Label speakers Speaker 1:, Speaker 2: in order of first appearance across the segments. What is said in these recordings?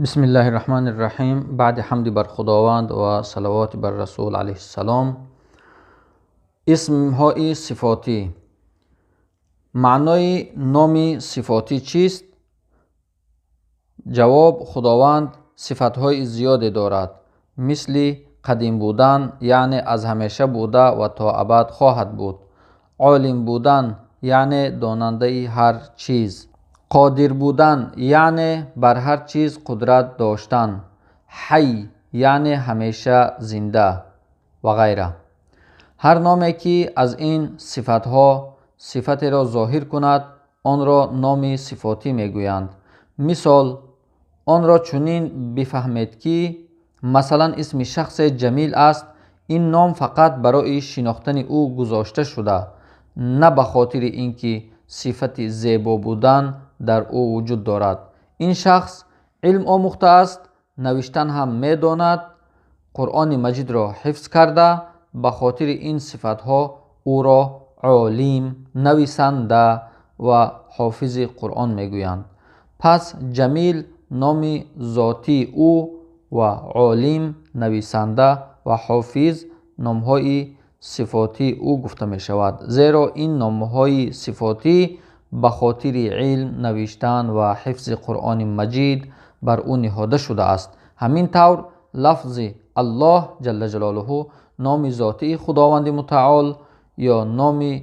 Speaker 1: بسم الله الرحمن الرحیم. بعد حمد بر خداوند و صلوات بر رسول علیه السلام. اسم های صفاتی. معنای نام صفاتی چیست؟ جواب: خداوند صفات های زیادی دارد، مثل قدیم بودن یعنی از همیشه بوده و تا ابد خواهد بود، عالم بودن یعنی داننده هر چیز، قادر بودن یعنی بر هر چیز قدرت داشتن، حی یعنی همیشه زنده و غیره. هر نامی که از این صفتها صفتی را ظاهر کند آن را نام صفاتی میگویند. مثال آن را چنین بفهمید که مثلا اسم شخص جمیل است. این نام فقط برای شناختن او گذاشته شده، نه به خاطر اینکه صفت زیبا بودن در او وجود دارد. این شخص علم آموخته است، نوشتن هم میداند، قرآن مجید را حفظ کرده. به خاطر این صفتها او را عالم، نویسنده و حافظ قرآن میگویند. پس جمیل نام ذاتی او و عالم، نویسنده و حافظ نامهای صفاتی او گفته می شود، زیرا این نامهای صفاتی به خاطر علم، نوشتن و حفظ قرآن مجید بر او نهاده شده است. همین طور لفظ الله جل جلاله نام ذاتی خداوند متعال یا نام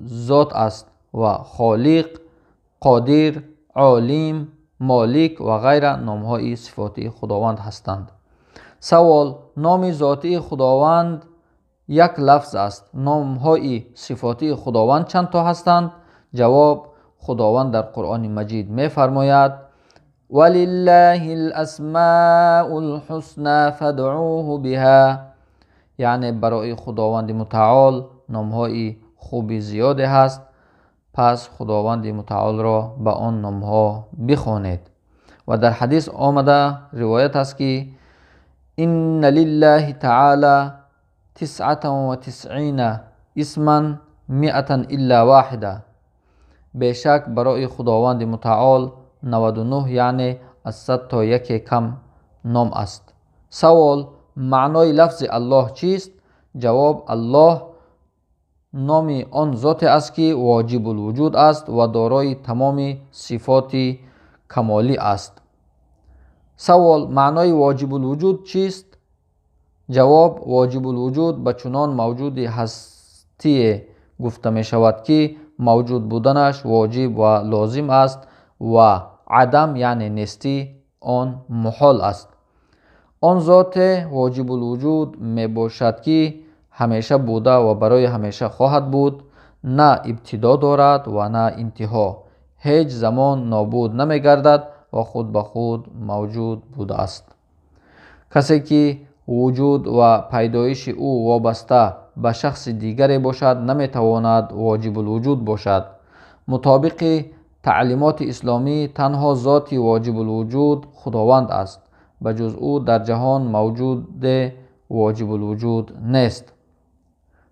Speaker 1: ذات است و خالق، قادر، عالم، مالک و غیره نامهای صفاتی خداوند هستند. سوال: نام ذاتی خداوند یک لفظ است، نامهای صفاتی خداوند چند تا هستند؟ جواب: خداوند در قرآن مجید می فرماید ولله الاسماء الحسنى فادعوه بها، یعنی برای خداوند متعال نامهای خوب زیاده هست، پس خداوند متعال را به آن نامها بخوانید. و در حدیث آمده روایت است که ان لله تعالی 99 اسما 100 الا واحده، بیشک برای خداوند متعال 99 یعنی از 100 تا یک کم نام است. سوال: معنای لفظ الله چیست؟ جواب: الله نام آن ذات است که واجب الوجود است و دارای تمام صفات کمالی است. سوال: معنای واجب الوجود چیست؟ جواب: واجب الوجود به چنان موجود هستی گفته می شود که موجود بودنش واجب و لازم است و عدم یعنی نیستی آن محال است. آن ذات واجب الوجود می باشد که همیشه بوده و برای همیشه خواهد بود، نه ابتدا دارد و نه انتها، هیچ زمان نابود نمی گردد و خود به خود موجود بوده است. کسی که وجود و پیدایش او وابسته به شخص دیگری باشد نمی تواند واجب الوجود باشد. مطابق تعلیمات اسلامی تنها ذات واجب الوجود خداوند است، بجز او در جهان موجود واجب الوجود نیست.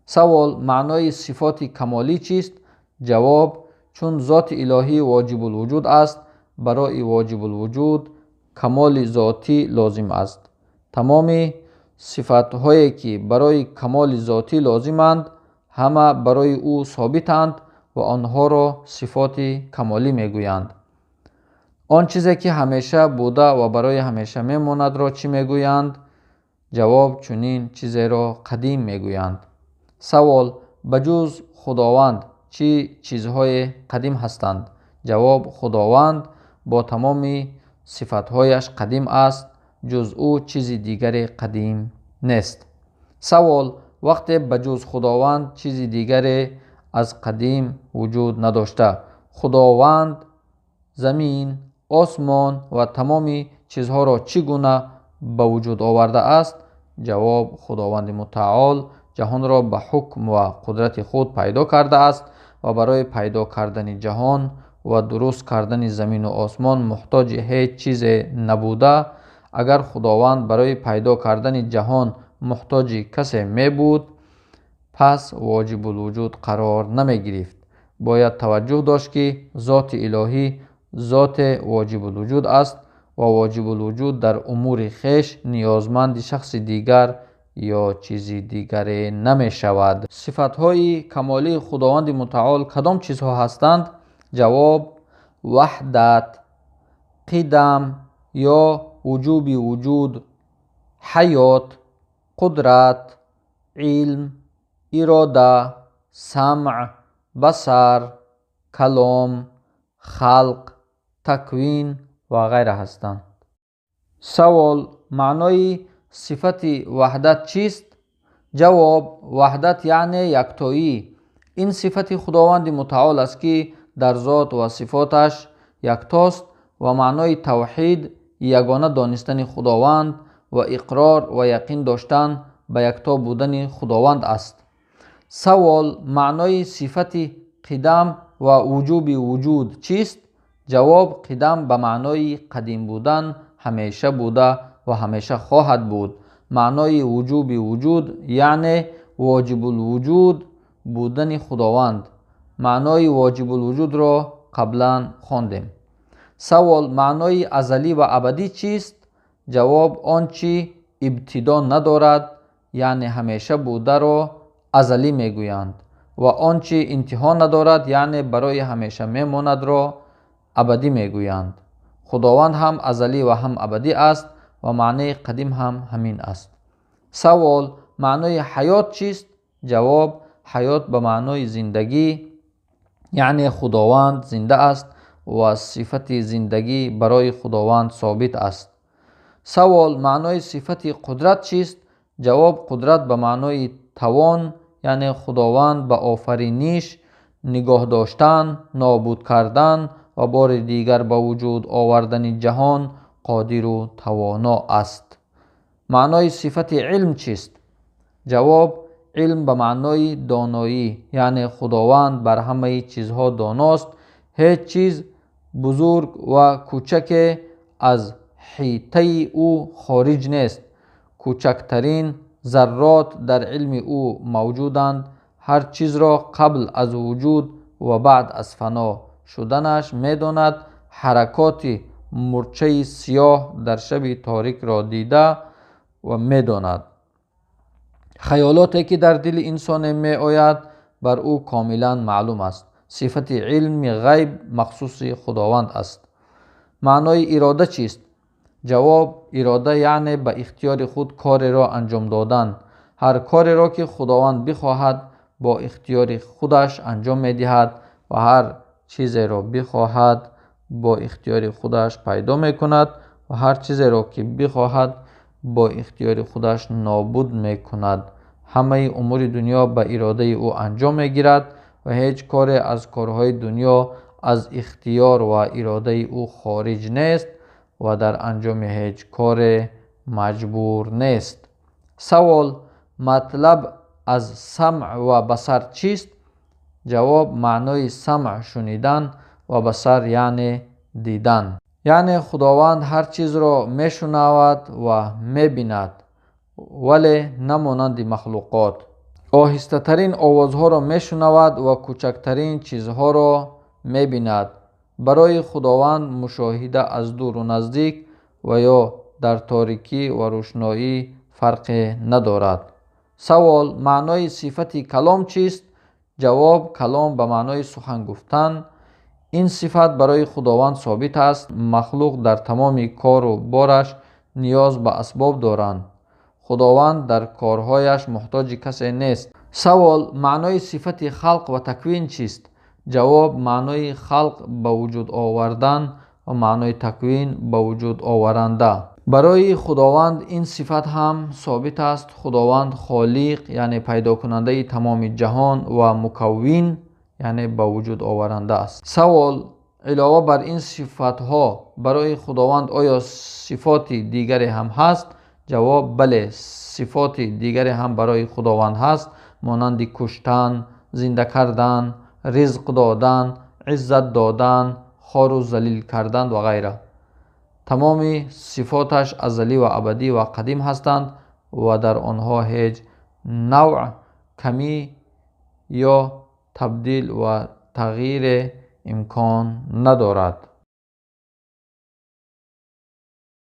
Speaker 1: سوال: معنای صفات کمالی چیست؟ جواب: چون ذات الهی واجب الوجود است، برای واجب الوجود کمال ذاتی لازم است. تمام صفات هایی که برای کمال ذاتی لازمند همه برای او ثابتند و آنها را صفات کمالی میگویند. آن چیزی که همیشه بوده و برای همیشه میماند را چی میگویند؟ جواب: چنین چیزی را قدیم میگویند. سوال: بجز خداوند چی چیزهای قدیم هستند؟ جواب: خداوند با تمام صفتهایش قدیم است، جز او چیز دیگری قدیم نیست. سوال: وقتی بجز خداوند چیز دیگری از قدیم وجود نداشته، خداوند زمین، آسمان و تمام چیزها را چگونه به وجود آورده است؟ جواب: خداوند متعال جهان را به حکم و قدرت خود پیدا کرده است و برای پیدا کردن جهان و درست کردن زمین و آسمان محتاج هیچ چیز نبوده. اگر خداوند برای پیدا کردن جهان محتاج کسی می بود، پس واجب الوجود قرار نمی گرفت. باید توجه داشت که ذات الهی ذات واجب الوجود است و واجب الوجود در امور خویش نیازمند شخص دیگر یا چیزی دیگر نمی شود. صفتهای کمالی خداوند متعال کدام چیزها هستند؟ جواب: وحدت، قدم یا وجوب وجود، حیات، قدرت، علم، اراده، سمع، بصر، کلام، خلق، تکوین و غیره هستند. سوال: معنای صفت وحدت چیست؟ جواب: وحدت یعنی یکتایی. این صفت خداوند متعال است که در ذات و صفاتش یکتاست و معنای توحید یگانه دانستن خداوند و اقرار و یقین داشتن به یکتا بودن خداوند است. سوال: معنای صفت قدم و وجوب وجود چیست؟ جواب: قدم به معنای قدیم بودن، همیشه بوده و همیشه خواهد بود. معنای وجوب وجود یعنی واجب الوجود بودن خداوند. معنای واجب الوجود را قبلا خواندیم. سوال: معنای ازلی و ابدی چیست؟ جواب: آنچه ابتدا ندارد یعنی همیشه بوده را ازلی میگویند و آنچه انتها ندارد یعنی برای همیشه میماند را ابدی میگویند. خداوند هم ازلی و هم ابدی است و معنی قدیم هم همین است. سوال: معنای حیات چیست؟ جواب: حیات به معنای زندگی یعنی خداوند زنده است و صفت زندگی برای خداوند ثابت است. سوال: معنای صفت قدرت چیست؟ جواب: قدرت به معنای توان یعنی خداوند به آفرینش، نگاه داشتن، نابود کردن و بار دیگر به وجود آوردن جهان قادر و توانا است. معنای صفت علم چیست؟ جواب: علم به معنای دانایی یعنی خداوند بر همه چیزها داناست. هیچ چیز بزرگ و کوچک از حیطه او خارج نیست. کوچکترین ذرات در علم او موجودند. هر چیز را قبل از وجود و بعد از فنا شدنش میداند. حرکات مورچه سیاه در شب تاریک را دیده و میداند. خیالاتی که در دل انسان می آید بر او کاملا معلوم است. صفت علم غیب مخصوص خداوند است. معنای اراده چیست؟ جواب: اراده یعنی به اختیار خود کار را انجام دادن. هر کار را که خداوند بخواهد با اختیار خودش انجام می دهد و هر چیز را بخواهد با اختیار خودش پیدا می کند و هر چیز را که بخواهد با اختیار خودش نابود می کند. همه امور دنیا به اراده او انجام می گیرد و هیچ کار از کارهای دنیا از اختیار و اراده او خارج نیست و در انجام هیچ کار مجبور نیست. سوال: مطلب از سمع و بصر چیست؟ جواب: معنای سمع شنیدن و بصر یعنی دیدن. یعنی خداوند هر چیز را می شنود و می بیند ولی نمانند مخلوقات. آهسته ترین آوازها را می شنود و کوچکترین چیزها را می بیند. برای خداوند مشاهده از دور و نزدیک و یا در تاریکی و روشنایی فرق ندارد. سوال: معنای صفت کلام چیست؟ جواب: کلام به معنای سخن گفتن. این صفت برای خداوند ثابت است. مخلوق در تمام کار و بارش نیاز به اسباب دارند. خداوند در کارهایش محتاج کسی نیست. سوال: معنای صفت خلق و تکوین چیست؟ جواب: معنای خلق به وجود آوردن و معنای تکوین به وجود آورنده. برای خداوند این صفت هم ثابت است. خداوند خالق یعنی پیدا کننده تمام جهان و مکون یعنی به وجود آورنده است. سوال: علاوه بر این صفتها برای خداوند آیا صفات دیگری هم هست؟ جواب: بله، صفات دیگری هم برای خداوند هست مانند کشتن، زنده کردن، رزق دادن، عزت دادن، خوار و ذلیل کردن و غیره. تمام صفاتش ازلی و ابدی و قدیم هستند و در آنها هیچ نوع کمی یا تبدیل و تغییر امکان ندارد.